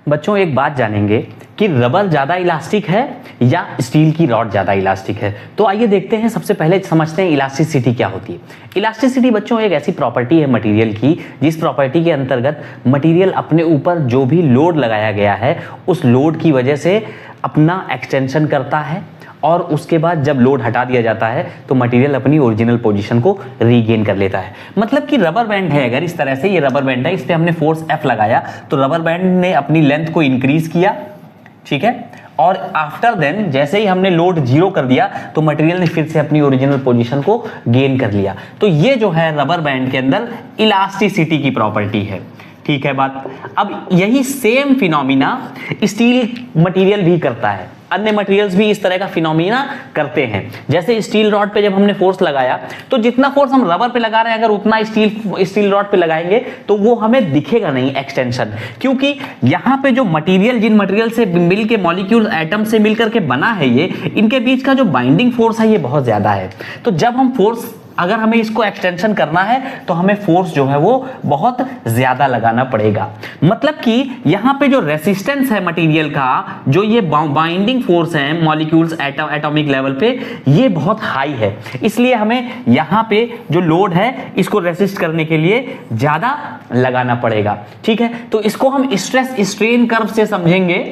बच्चों एक बात जानेंगे कि रबर ज़्यादा इलास्टिक है या स्टील की रॉड ज़्यादा इलास्टिक है। तो आइए देखते हैं, सबसे पहले समझते हैं इलास्टिसिटी क्या होती है। इलास्टिसिटी बच्चों एक ऐसी प्रॉपर्टी है मटेरियल की, जिस प्रॉपर्टी के अंतर्गत मटेरियल अपने ऊपर जो भी लोड लगाया गया है उस लोड की वजह से अपना एक्सटेंशन करता है, और उसके बाद जब लोड हटा दिया जाता है तो मटेरियल अपनी ओरिजिनल पोजीशन को रीगेन कर लेता है। मतलब कि रबर बैंड है, अगर इस तरह से ये रबर बैंड है, इस पर हमने फोर्स F लगाया तो रबर बैंड ने अपनी लेंथ को इंक्रीज किया, ठीक है, और आफ्टर देन जैसे ही हमने लोड जीरो कर दिया तो मटेरियल ने फिर से अपनी ओरिजिनल पोजीशन को गेन कर लिया। तो ये जो है रबर बैंड के अंदर इलास्टिसिटी की प्रॉपर्टी है, ठीक है बात। अब यही सेम फिनोमिना स्टील मटेरियल भी करता है, अन्य मटेरियल्स भी इस तरह का फिनोमिना करते हैं। जैसे स्टील रॉड पे जब हमने फोर्स लगाया तो जितना फोर्स हम रबर पे लगा रहे हैं अगर उतना स्टील रॉड पे लगाएंगे तो वो हमें दिखेगा नहीं एक्सटेंशन, क्योंकि यहाँ पे जो मटेरियल, जिन मटेरियल से मिल के मॉलिक्यूल एटम से मिलकर के बना है ये, इनके बीच का जो बाइंडिंग फोर्स है ये बहुत ज्यादा है। तो जब हम फोर्स, अगर हमें इसको एक्सटेंशन करना है तो हमें फोर्स जो है वो बहुत ज्यादा लगाना पड़ेगा। मतलब कि यहाँ पे जो रेसिस्टेंस है मटेरियल का, जो ये बाइंडिंग फोर्स है मॉलिक्यूल्स एटॉमिक लेवल पे, ये बहुत हाई है। इसलिए हमें यहाँ पे जो लोड है इसको रेसिस्ट करने के लिए ज्यादा लगाना पड़ेगा, ठीक है। तो इसको हम स्ट्रेस स्ट्रेन कर्व से समझेंगे,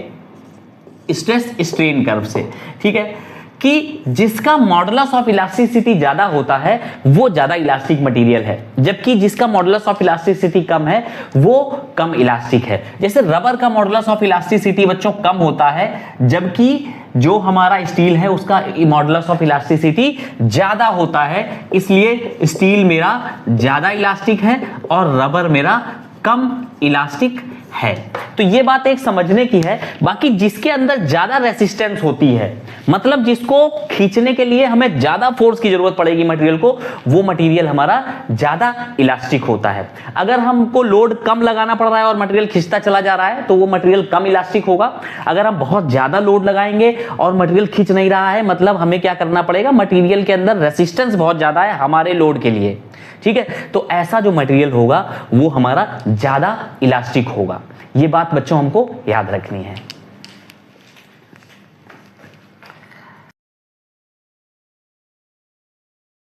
स्ट्रेस स्ट्रेन कर्व से, ठीक है, कि जिसका मॉडुलस ऑफ इलास्टिसिटी ज्यादा होता है वो ज्यादा इलास्टिक मटेरियल है, जबकि जिसका मॉडुलस ऑफ इलास्टिसिटी कम है वो कम इलास्टिक है। जैसे रबर का मॉडुलस ऑफ इलास्टिसिटी बच्चों कम होता है, जबकि जो हमारा स्टील है उसका मॉडुलस ऑफ इलास्टिसिटी ज्यादा होता है, इसलिए स्टील मेरा ज्यादा इलास्टिक है और रबर मेरा कम इलास्टिक है। तो ये बात एक समझने की है। बाकी जिसके अंदर ज्यादा रेसिस्टेंस होती है, मतलब जिसको खींचने के लिए हमें ज्यादा फोर्स की जरूरत पड़ेगी मटेरियल को, वो मटेरियल हमारा ज्यादा इलास्टिक होता है। अगर हमको लोड कम लगाना पड़ रहा है और मटेरियल खींचता चला जा रहा है तो वो मटेरियल कम इलास्टिक होगा। अगर हम बहुत ज्यादा लोड लगाएंगे और मटेरियल खींच नहीं रहा है, मतलब हमें क्या करना पड़ेगा, मटेरियल के अंदर रेसिस्टेंस बहुत ज्यादा है हमारे लोड के लिए, ठीक है। तो ऐसा जो मटेरियल होगा वो हमारा ज्यादा इलास्टिक होगा। ये बात बच्चों हमको याद रखनी है।